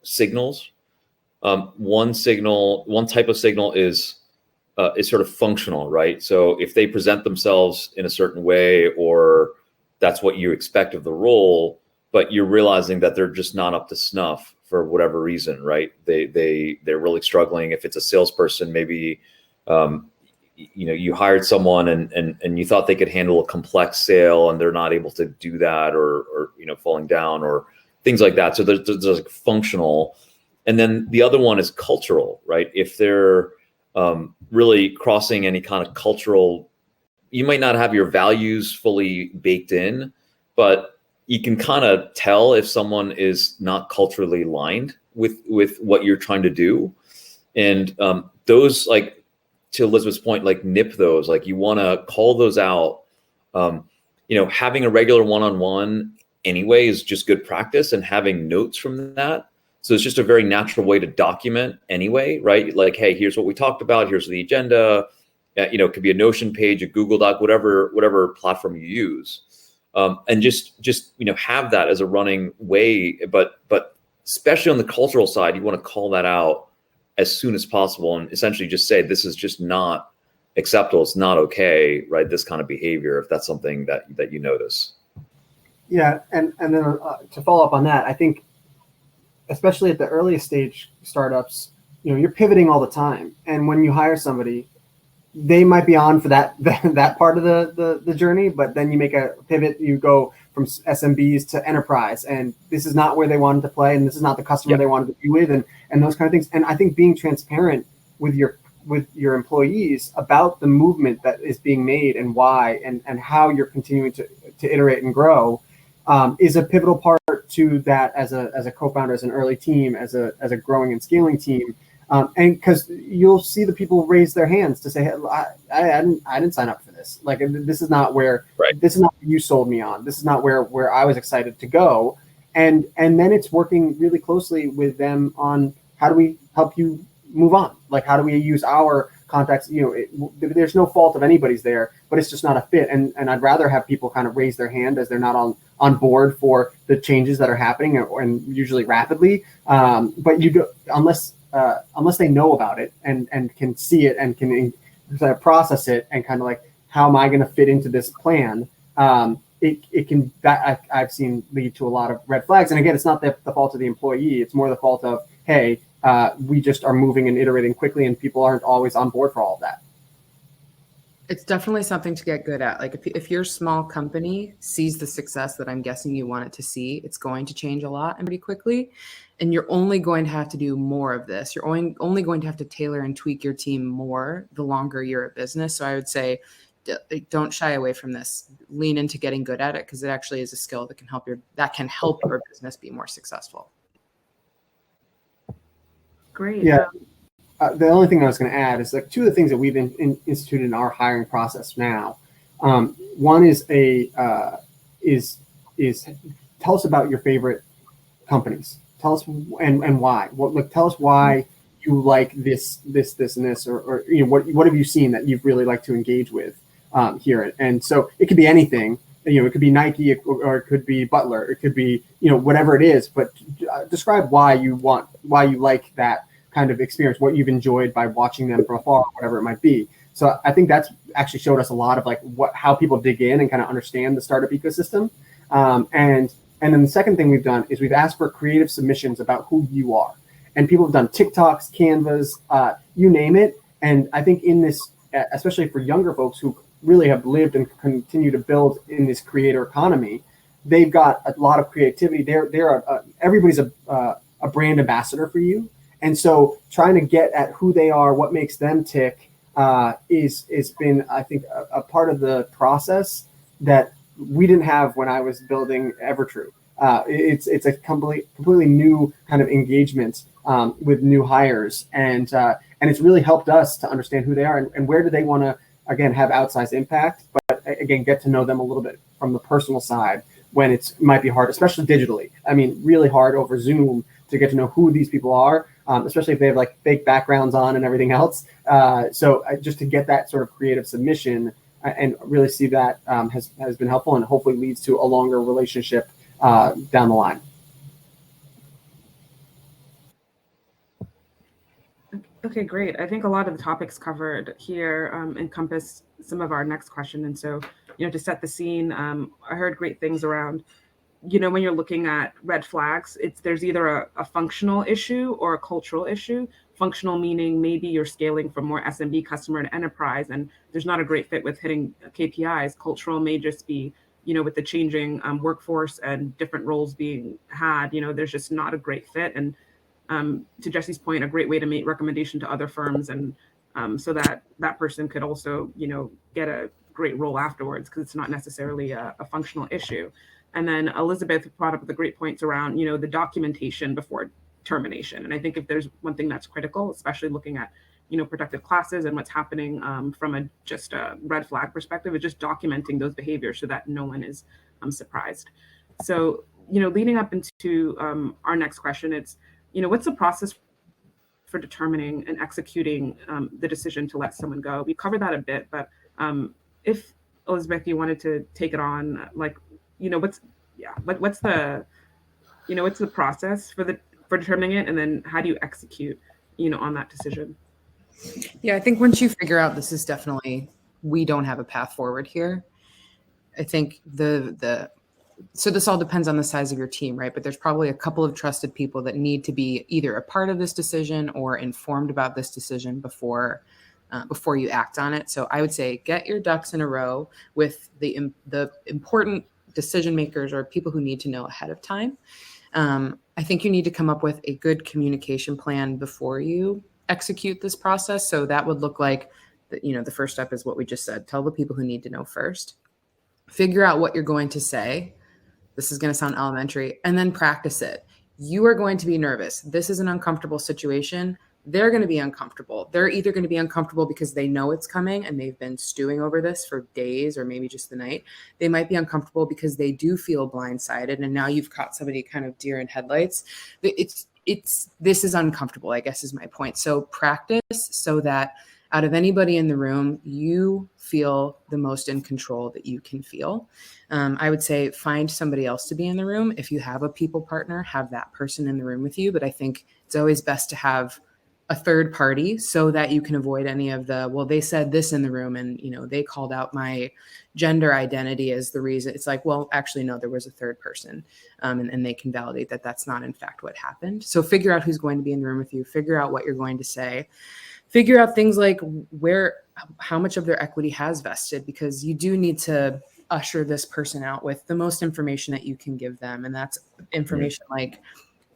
signals. One type of signal is sort of functional, right? So if they present themselves in a certain way, or that's what you expect of the role, but you're realizing that they're just not up to snuff for whatever reason, right? They're really struggling. If it's a salesperson, maybe you hired someone and you thought they could handle a complex sale and they're not able to do that, or falling down or things like that. So there's like functional. And then the other one is cultural, right? If they're really crossing any kind of cultural, you might not have your values fully baked in, but you can kind of tell if someone is not culturally aligned with what you're trying to do. And those, like, to Elizabeth's point, like, nip those, like, you want to call those out. Having a regular one-on-one anyway is just good practice, and having notes from that. So it's just a very natural way to document anyway, right? Like, hey, here's what we talked about. Here's the agenda. It could be a Notion page, a Google Doc, whatever platform you use. And just have that as a running way. But especially on the cultural side, you want to call that out as soon as possible and essentially just say, this is just not acceptable. It's not okay, right? This kind of behavior, if that's something that you notice. Yeah. And then to follow up on that, I think, especially at the earliest stage startups, you're pivoting all the time. And when you hire somebody, they might be on for that part of the journey, but then you make a pivot, you go from SMBs to enterprise, and this is not where they wanted to play, and this is not the customer they wanted to be with, and those kind of things. And I think being transparent with your employees about the movement that is being made and why, and how you're continuing to iterate and grow is a pivotal part to that as a co-founder, as an early team, as a growing and scaling team. And because you'll see the people raise their hands to say, hey, I didn't sign up for this. Like, this is not where, this is not what you sold me on. This is not where I was excited to go. And then it's working really closely with them on, how do we help you move on? Like, how do we use our contacts? There's no fault of anybody's there, but it's just not a fit. And I'd rather have people kind of raise their hand as they're not on board for the changes that are happening, and usually rapidly. But you do, unless they know about it and can see it and can process it and kind of like, how am I going to fit into this plan? it can, that I've seen lead to a lot of red flags. And again, it's not the fault of the employee. It's more the fault of, hey, we just are moving and iterating quickly, and people aren't always on board for all of that. It's definitely something to get good at. Like if your small company sees the success that I'm guessing you want it to see, it's going to change a lot and pretty quickly. And you're only going to have to do more of this. You're only going to have to tailor and tweak your team more the longer you're a business. So I would say don't shy away from this. Lean into getting good at it, because it actually is a skill that can help your business be more successful. Great. Yeah. The only thing I was going to add is like two of the things that we've instituted in our hiring process now. One is is tell us about your favorite companies. Tell us and why. Tell us why you like this, and this, or what have you seen that you've really liked to engage with here? And so it could be anything. It could be Nike, or it could be Butler. It could be whatever it is. But describe why you like that kind of experience, what you've enjoyed by watching them from afar, whatever it might be. So I think that's actually showed us a lot of how people dig in and kind of understand the startup ecosystem. And then the second thing we've done is we've asked for creative submissions about who you are. And people have done TikToks, Canvas, you name it. And I think in this, especially for younger folks who really have lived and continue to build in this creator economy, they've got a lot of creativity. Everybody's a brand ambassador for you. And so trying to get at who they are, what makes them tick, is been, I think, a part of the process that we didn't have when I was building Evertrue. It's a completely new kind of engagement with new hires, and it's really helped us to understand who they are and where do they want to, again, have outsized impact, but again, get to know them a little bit from the personal side when it might be hard, especially digitally. I mean, really hard over Zoom to get to know who these people are. Especially if they have fake backgrounds on and everything else. So just to get that sort of creative submission and really see that has been helpful, and hopefully leads to a longer relationship down the line. Okay, great. I think a lot of the topics covered here encompass some of our next question. And so, to set the scene, I heard great things around when you're looking at red flags, there's either a functional issue or a cultural issue. Functional meaning maybe you're scaling from more SMB customer and enterprise, and there's not a great fit with hitting KPIs. Cultural may just be, with the changing workforce and different roles being had, there's just not a great fit. And to Jesse's point, a great way to make recommendation to other firms, and so that person could also, get a great role afterwards, because it's not necessarily a functional issue. And then Elizabeth brought up the great points around, the documentation before termination. And I think if there's one thing that's critical, especially looking at, protected classes and what's happening from just a red flag perspective, is just documenting those behaviors so that no one is surprised. So, leading up into our next question, it's, what's the process for determining and executing the decision to let someone go? We covered that a bit, but if Elizabeth, you wanted to take it on, what's the process for determining it, and then how do you execute on that decision? Yeah, I think once you figure out this is definitely, we don't have a path forward here, I think so this all depends on the size of your team, right? But there's probably a couple of trusted people that need to be either a part of this decision or informed about this decision before you act on it. So I would say get your ducks in a row with the important decision makers or people who need to know ahead of time. I think you need to come up with a good communication plan before you execute this process. So that would look like, the first step is what we just said. Tell the people who need to know first. Figure out what you're going to say. This is going to sound elementary, and then practice it. You are going to be nervous. This is an uncomfortable situation. They're going to be uncomfortable. They're either going to be uncomfortable because they know it's coming and they've been stewing over this for days or maybe just the night. They might be uncomfortable because they do feel blindsided, and now you've caught somebody kind of deer in headlights. This is uncomfortable, I guess, is my point. So practice so that out of anybody in the room, you feel the most in control that you can feel. I would say find somebody else to be in the room. If you have a people partner, have that person in the room with you. But I think it's always best to have a third party so that you can avoid any of the, well, they said this in the room and, they called out my gender identity as the reason. It's like, well, actually, no, there was a third person, and they can validate that that's not in fact what happened. So figure out who's going to be in the room with you, figure out what you're going to say, figure out things like how much of their equity has vested, because you do need to usher this person out with the most information that you can give them. And that's information like,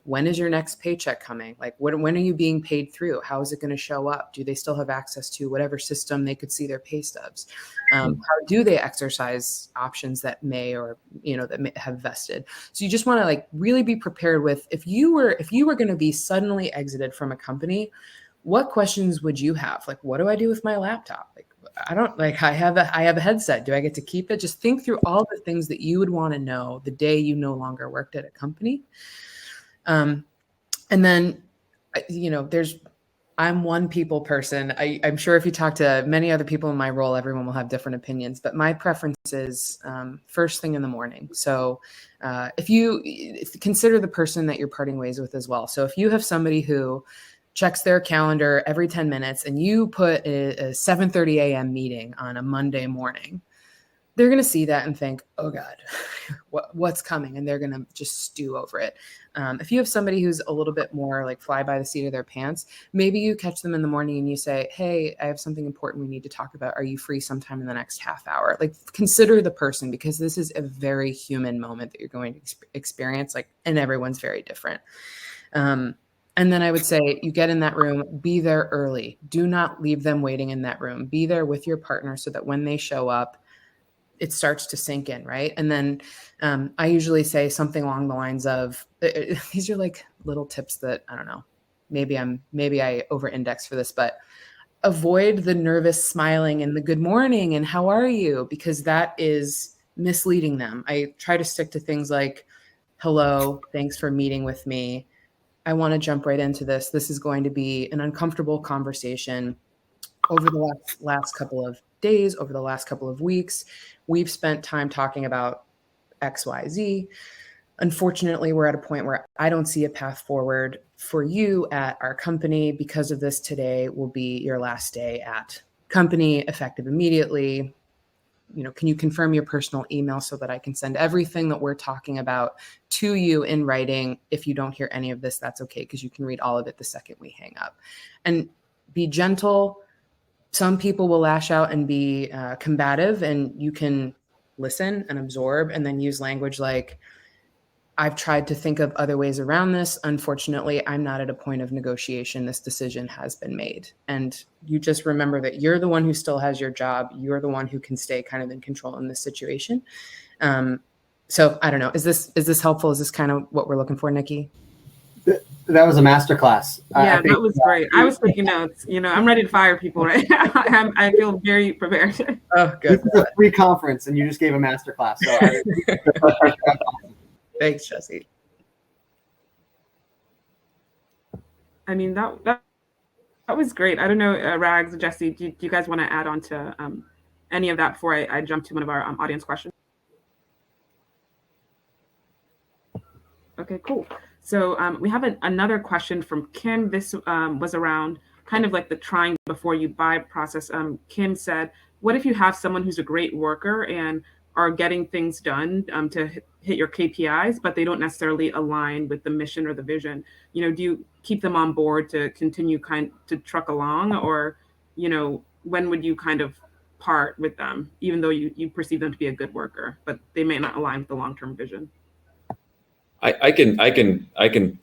when is your next paycheck coming? Like, when are you being paid through? How is it going to show up? Do they still have access to whatever system they could see their pay stubs? How do they exercise options that may or, that may have vested? So you just want to like really be prepared with, if you were going to be suddenly exited from a company, what questions would you have? Like, what do I do with my laptop? Like, I have a headset. Do I get to keep it? Just think through all the things that you would want to know the day you no longer worked at a company. And then, I'm one people person. I'm sure if you talk to many other people in my role, everyone will have different opinions, but my preference is first thing in the morning. So if you consider the person that you're parting ways with as well. So if you have somebody who checks their calendar every 10 minutes and you put a 7:30 a.m. meeting on a Monday morning, they're going to see that and think, oh God, what's coming? And they're going to just stew over it. If you have somebody who's a little bit more like fly by the seat of their pants, maybe you catch them in the morning and you say, hey, I have something important we need to talk about. Are you free sometime in the next half hour? Like, consider the person, because this is a very human moment that you're going to experience, and everyone's very different. And then I would say you get in that room, be there early. Do not leave them waiting in that room. Be there with your partner so that when they show up, it starts to sink in, right? And then I usually say something along the lines of, these are like little tips that, I don't know, maybe I over-index for this, but avoid the nervous smiling and the good morning and how are you? Because that is misleading them. I try to stick to things like, hello, thanks for meeting with me. I want to jump right into this. This is going to be an uncomfortable conversation. Over the last couple of days, over the last couple of weeks, we've spent time talking about X, Y, Z. Unfortunately, we're at a point where I don't see a path forward for you at our company. Because of this, today will be your last day at company, effective immediately. Can you confirm your personal email so that I can send everything that we're talking about to you in writing? If you don't hear any of this, that's okay, because you can read all of it the second we hang up. And be gentle. Some people will lash out and be combative, and you can listen and absorb and then use language like, I've tried to think of other ways around this. Unfortunately, I'm not at a point of negotiation. This decision has been made. And you just remember that you're the one who still has your job. You're the one who can stay kind of in control in this situation. So I don't know. Is this helpful? Is this kind of what we're looking for, Nikki? That was a masterclass. Yeah, that was great. I was taking notes. I'm ready to fire people right now. I feel very prepared. Oh, good. This is a free conference, and you just gave a masterclass. So Thanks, Jesse. I mean, that was great. I don't know, Rags, Jesse, do you guys want to add on to any of that before I jump to one of our audience questions? Okay, cool. So we have another question from Kim. This was around kind of like the trying before you buy process. Kim said, what if you have someone who's a great worker and are getting things done to hit your KPIs, but they don't necessarily align with the mission or the vision? Do you keep them on board to continue to truck along, or, when would you kind of part with them, even though you perceive them to be a good worker, but they may not align with the long-term vision? I can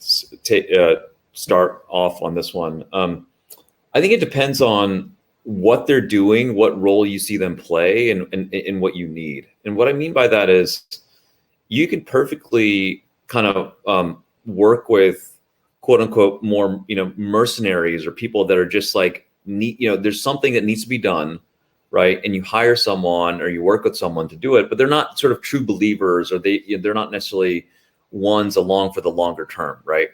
start off on this one. I think it depends on what they're doing, what role you see them play, and what you need. And what I mean by that is, you can perfectly kind of work with quote unquote more mercenaries, or people that are just like there's something that needs to be done, right? And you hire someone or you work with someone to do it, but they're not sort of true believers, or they're not necessarily ones along for the longer term, right?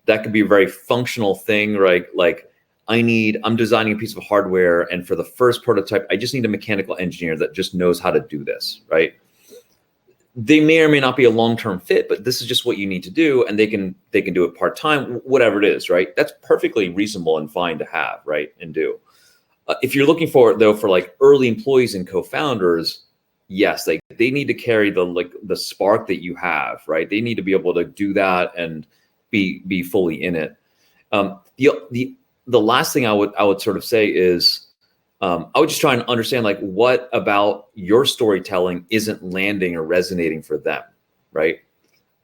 That could be a very functional thing, right? Like, I'm designing a piece of hardware, and for the first prototype, I just need a mechanical engineer that just knows how to do this, right? they may or may not be a long-term fit, but this is just what you need to do, and they can do it part-time, whatever it is, right? That's perfectly reasonable and fine to have, right, and do. If you're looking for, though, for like early employees and co-founders, yes, they need to carry the spark that you have, right? They need to be able to do that and be fully in it. The last thing I would sort of say is, I would just try and understand, like, what about your storytelling isn't landing or resonating for them, right?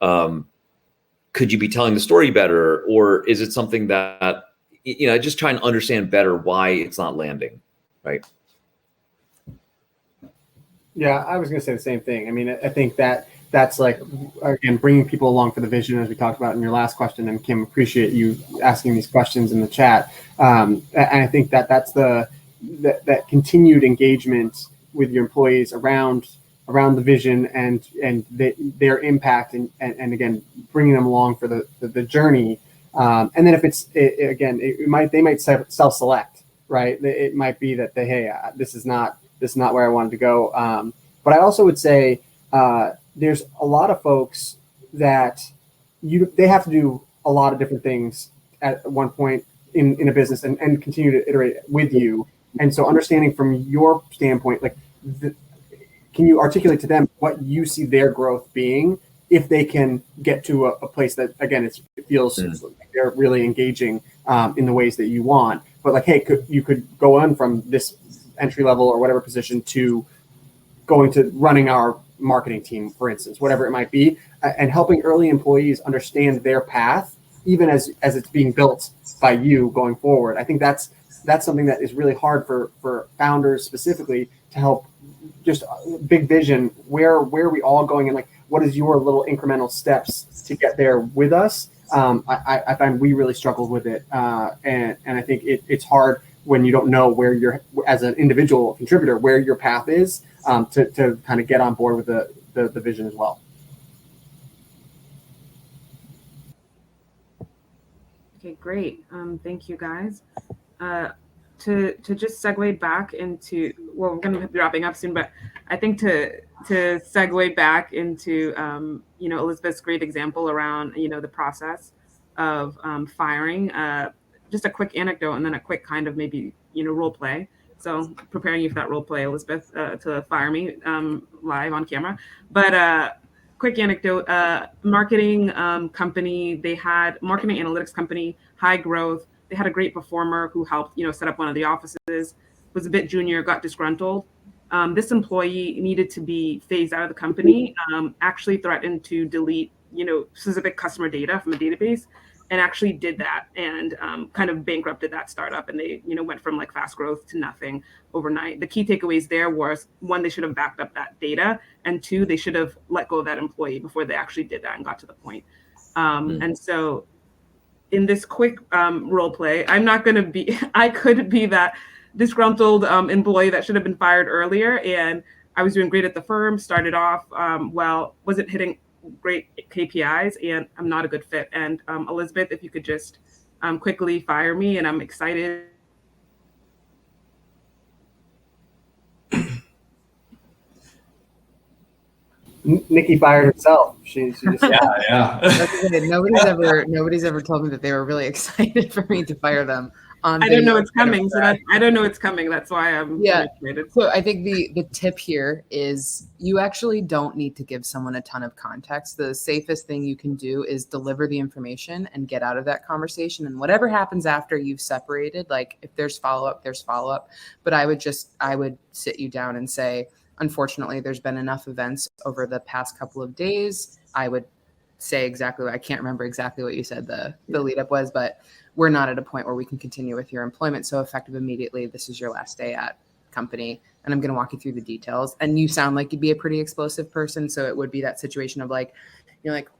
Could you be telling the story better, or is it something that, just try and understand better why it's not landing, right? Yeah, I was going to say the same thing. I mean, I think that's like, again, bringing people along for the vision, as we talked about in your last question. And Kim, appreciate you asking these questions in the chat. And I think that's that continued engagement with your employees around the vision and their impact, and again, bringing them along for the journey. And then if they might self-select, right? It might be that this is not where I wanted to go. But I also would say there's a lot of folks that they have to do a lot of different things at one point in a business and continue to iterate with you. And so understanding from your standpoint, like, can you articulate to them what you see their growth being if they can get to a place that, again, it feels like they're really engaging in the ways that you want, but like, hey, you could go on from this entry level or whatever position to going to running our marketing team, for instance, whatever it might be, and helping early employees understand their path, even as it's being built by you going forward. I think that's something that is really hard for founders specifically to help. Just big vision, where are we all going, and like, what is your little incremental steps to get there with us? I find we really struggled with it, and I think it's hard when you don't know where you're, as an individual contributor, where your path is, to kind of get on board with the vision as well. Okay, great. Thank you, guys. To just segue back into, well, we're going to be wrapping up soon, but I think to segue back into, Elizabeth's great example around, the process of firing, just a quick anecdote and then a quick kind of maybe, role play. So preparing you for that role play, Elizabeth, to fire me live on camera. But quick anecdote, marketing company, they had marketing analytics company, high growth. They had a great performer who helped, set up one of the offices, was a bit junior, got disgruntled. This employee needed to be phased out of the company, actually threatened to delete, specific customer data from a database, and actually did that and kind of bankrupted that startup. And they, went from like fast growth to nothing overnight. The key takeaways there was, one, they should have backed up that data, and two, they should have let go of that employee before they actually did that and got to the point. And so in this quick role play, I could be that disgruntled employee that should have been fired earlier. And I was doing great at the firm, started off wasn't hitting great KPIs, and I'm not a good fit. And Elizabeth, if you could just quickly fire me, and I'm excited. Nikki fired herself. She just Yeah. Nobody's ever told me that they were really excited for me to fire them. I don't know it's coming, I don't know it's coming. That's why I'm excited. So I think the tip here is you actually don't need to give someone a ton of context. The safest thing you can do is deliver the information and get out of that conversation. And whatever happens after you've separated, like if there's follow-up, there's follow-up. But I would sit you down and say, unfortunately, there's been enough events over the past couple of days. I would say I can't remember exactly what you said the lead up was, but we're not at a point where we can continue with your employment. So effective immediately, this is your last day at company. And I'm going to walk you through the details. And you sound like you'd be a pretty explosive person. So it would be that situation of like, you're like,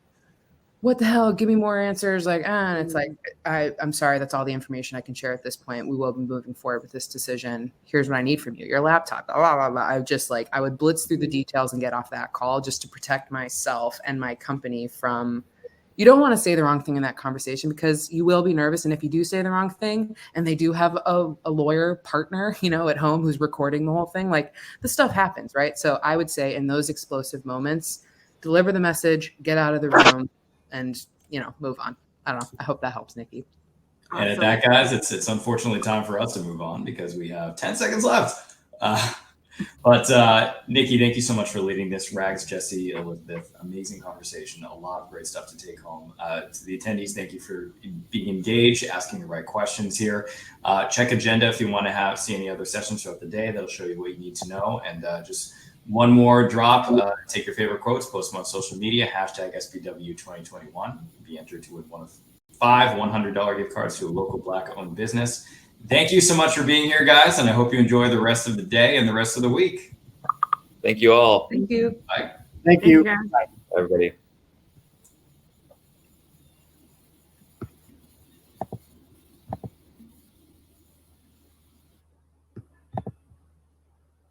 what the hell? Give me more answers. And it's like, I'm sorry. That's all the information I can share at this point. We will be moving forward with this decision. Here's what I need from you. Your laptop, blah, blah, blah. I would blitz through the details and get off that call just to protect myself and my company from, you don't want to say the wrong thing in that conversation because you will be nervous. And if you do say the wrong thing and they do have a lawyer partner, at home who's recording the whole thing, like the stuff happens, right? So I would say in those explosive moments, deliver the message, get out of the room, and move on. I don't know. I hope that helps, Nikki. And at that, guys, it's unfortunately time for us to move on because we have 10 seconds left. But Nikki, thank you so much for leading this. Rags, Jesse, Elizabeth, amazing conversation. A lot of great stuff to take home. To the attendees, thank you for being engaged, asking the right questions here. Check agenda if you want to see any other sessions throughout the day. That'll show you what you need to know. And just one more drop. Take your favorite quotes, post them on social media, #SPW2021. Be entered to win one of 5 $100 gift cards to a local Black-owned business. Thank you so much for being here, guys, and I hope you enjoy the rest of the day and the rest of the week. Thank you all. Thank you. Bye. Thank you. Yeah. Everybody.